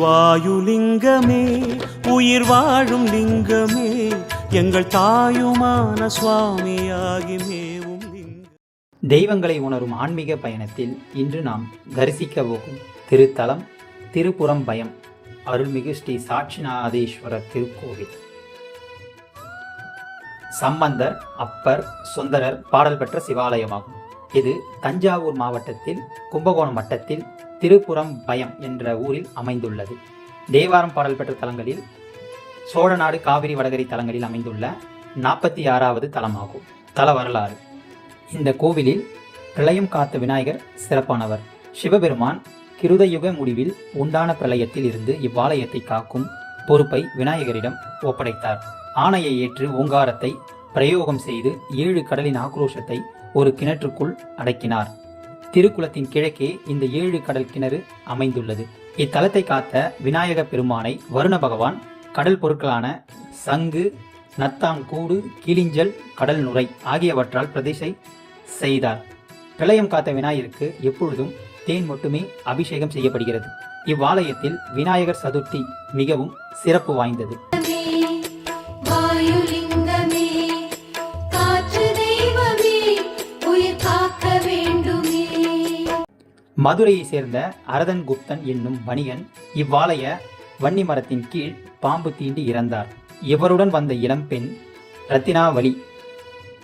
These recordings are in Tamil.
வாயுலிங்கமே உயிர் வாழும் லிங்கமே எங்கள் தாயுமான சுவாமியாகி மேவும் லிங்கம். தெய்வங்களை உணரும் ஆன்மீக பயணத்தில் இன்று நாம் தரிசிக்க போகும் திருத்தலம் திருப்புறம்பயம் அருள்மிகு ஸ்ரீ சாட்சிநாதேஸ்வரர் திருக்கோவில். சம்பந்தர், அப்பர், சுந்தரர் பாடல் பெற்ற சிவாலயமாகும். இது தஞ்சாவூர் மாவட்டத்தில் கும்பகோணம் வட்டத்தில் திருப்புறம்பயம் என்ற ஊரில் அமைந்துள்ளது. தேவாரம் பாடல் பெற்ற தலங்களில் சோழநாடு காவிரி வடகரி தலங்களில் அமைந்துள்ள 46வது தலமாகும். தல வரலாறு: இந்த கோவிலில் பிரளயம் காத்த விநாயகர் சிறப்பானவர். சிவபெருமான் கிருதயுக முடிவில் உண்டான பிரளயத்தில் இருந்து இவ்வாலயத்தை காக்கும் பொறுப்பை விநாயகரிடம் ஒப்படைத்தார். ஆணையை ஏற்று ஓங்காரத்தை பிரயோகம் செய்து 7 கடலின் ஆக்ரோஷத்தை ஒரு கிணற்றுக்குள் அடக்கினார். திருக்குளத்தின் கிழக்கே இந்த 7 கடல் கிணறு அமைந்துள்ளது. இத்தலத்தை காத்த விநாயக பெருமானை வருண பகவான் கடல் பொருட்களான சங்கு, நத்தாங்கூடு, கிளிஞ்சல், கடல் நுரை ஆகியவற்றால் பிரதிஷ்டை செய்தார். பிரளயம் காத்த விநாயகருக்கு எப்பொழுதும் தேன் மட்டுமே அபிஷேகம் செய்யப்படுகிறது. இவ்வாலயத்தில் விநாயகர் சதுர்த்தி மிகவும் சிறப்பு வாய்ந்தது. மதுரையை சேர்ந்த அரதன் குப்தன் என்னும் வணிகன் இவ்வாலய வன்னி மரத்தின் கீழ் பாம்பு தீண்டி இறந்தார். இவருடன் வந்த இளம்பெண் ரத்தினாவளி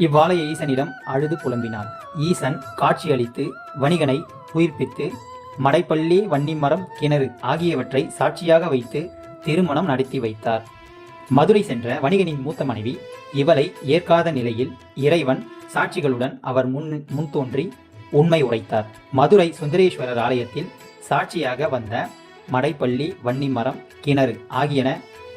இவ்வாலய ஈசனிடம் அழுது புலம்பினார். ஈசன் காட்சியளித்து வணிகனை உயிர்ப்பித்து மடைப்பள்ளி, வன்னிமரம், கிணறு ஆகியவற்றை சாட்சியாக வைத்து திருமணம் நடத்தி வைத்தார். மதுரை சென்ற வணிகனின் மூத்த மனைவி இவளை ஏற்காத நிலையில் இறைவன் சாட்சிகளுடன் அவர் முன் தோன்றி உண்மை உரைத்தார். மதுரை சுந்தரேஸ்வரர் ஆலயத்தில் சாட்சியாக வந்த மடைப்பள்ளி, வன்னிமரம், கிணறு ஆகியன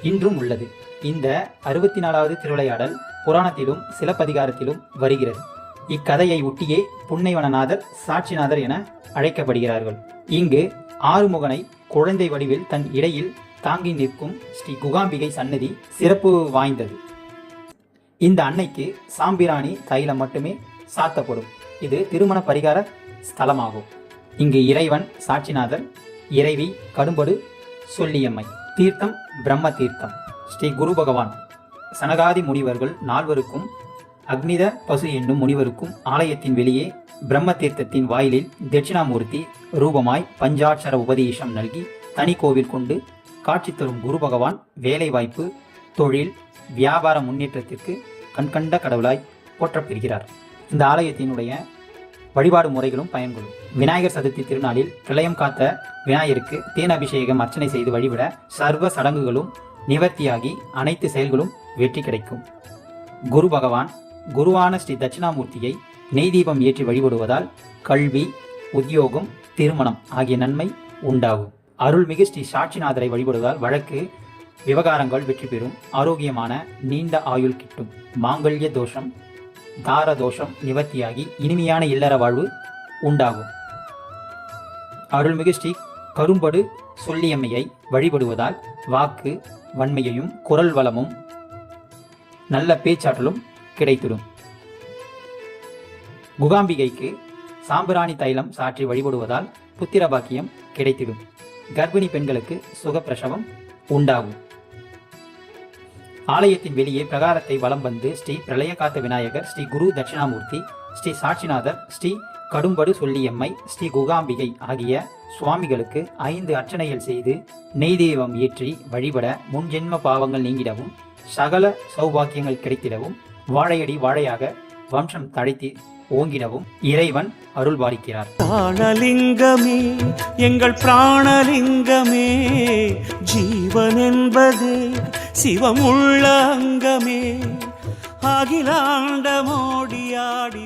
இன்றும் உள்ளது. இந்த 64வது திருவிளையாடல் புராணத்திலும் சிலப்பதிகாரத்திலும் வருகிறது. இக்கதையை ஒட்டியே புன்னைவனநாதர், சாட்சிநாதர் என அழைக்கப்படுகிறார்கள். இங்கு ஆறுமுகனை குழந்தை வடிவில் தன் இடையில் தாங்கி நிற்கும் ஸ்ரீ குகாம்பிகை சன்னதி சிறப்பு வாய்ந்தது. இந்த அன்னைக்கு சாம்பிராணி தைலம் மட்டுமே சாத்தப்படும். இது திருமண பரிகார ஸ்தலமாகும். இங்கு இறைவன் சாட்சிநாதர், இறைவி கடும்படு சொல்லியம்மை. தீர்த்தம் பிரம்ம தீர்த்தம். ஸ்ரீ குரு பகவான் சனகாதி முனிவர்கள் 4வருக்கும் அக்னித பசு என்னும் முனிவருக்கும் ஆலயத்தின் வெளியே பிரம்ம தீர்த்தத்தின் வாயிலில் தட்சிணாமூர்த்தி ரூபமாய் பஞ்சாட்சர உபதேசம் நல்கி தனி கோவில் கொண்டு காட்சி தரும் குரு பகவான் வேலைவாய்ப்பு, தொழில், வியாபார முன்னேற்றத்திற்கு கண்கண்ட கடவுளாய் போற்றப்பெறுகிறார். இந்த ஆலயத்தினுடைய வழிபாடு முறைகளும் பயன்களும்: விநாயகர் சதுர்த்தி திருநாளில் பிரளயம் காத்த விநாயகருக்கு தேன் அபிஷேகம் அர்ச்சனை செய்து வழிபட சர்வ சடங்குகளும் நிவர்த்தியாகி அனைத்து செயல்களும் வெற்றி கிடைக்கும். குரு பகவான் குருவான ஸ்ரீ தட்சிணாமூர்த்தியை நெய் தீபம் ஏற்றி வழிபடுவதால் கல்வி, உத்தியோகம், திருமணம் ஆகிய நன்மை உண்டாகும். அருள்மிகு ஸ்ரீ சாட்சிநாதரை வழிபடுவதால் வழக்கு விவகாரங்கள் வெற்றி பெறும். ஆரோக்கியமான நீண்ட ஆயுள் கிட்டும். மாங்கல்ய தோஷம், தார தோஷம் நிவர்த்தியாகி இனிமையான இல்லற வாழ்வு உண்டாகும். அருள்மிகு ஸ்ரீ கரும்படு சொல்லியம்மையை வழிபடுவதால் வாக்கு வன்மையையும் குரல் வளமும் நல்ல பேச்சாற்றலும் கிடைத்திடும். குகாம்பிகைக்கு சாம்பிராணி தைலம் சாற்றி வழிபடுவதால் புத்திர பாக்கியம் கிடைத்திடும். கர்ப்பிணி பெண்களுக்கு சுகப்பிரசவம் உண்டாகும். ஆலயத்தின் வெளியே பிரகாரத்தை வலம் வந்து ஸ்ரீ பிரளயகாத்த விநாயகர், ஸ்ரீ குரு தட்சிணாமூர்த்தி, ஸ்ரீ சாட்சிநாதர், ஸ்ரீ கடும்படு சொல்லியம்மை, ஸ்ரீ குகாம்பிகை ஆகிய சுவாமிகளுக்கு 5 அர்ச்சனைகள் செய்து நெய்தீபம் ஏற்றி வழிபட முன்ஜென்ம பாவங்கள் நீங்கிடவும் சகல சௌபாக்கியங்கள் கிடைத்திடவும் வாழையடி வாழையாக வம்சம் தழைத்து ஓங்கிடவும் இறைவன் அருள் பாலிக்கிறார். பிராணலிங்கமே எங்கள் பிராணலிங்கமே, ஜீவன் என்பது சிவமுள்ள அங்கமே, அகிலாண்ட மோடியாடி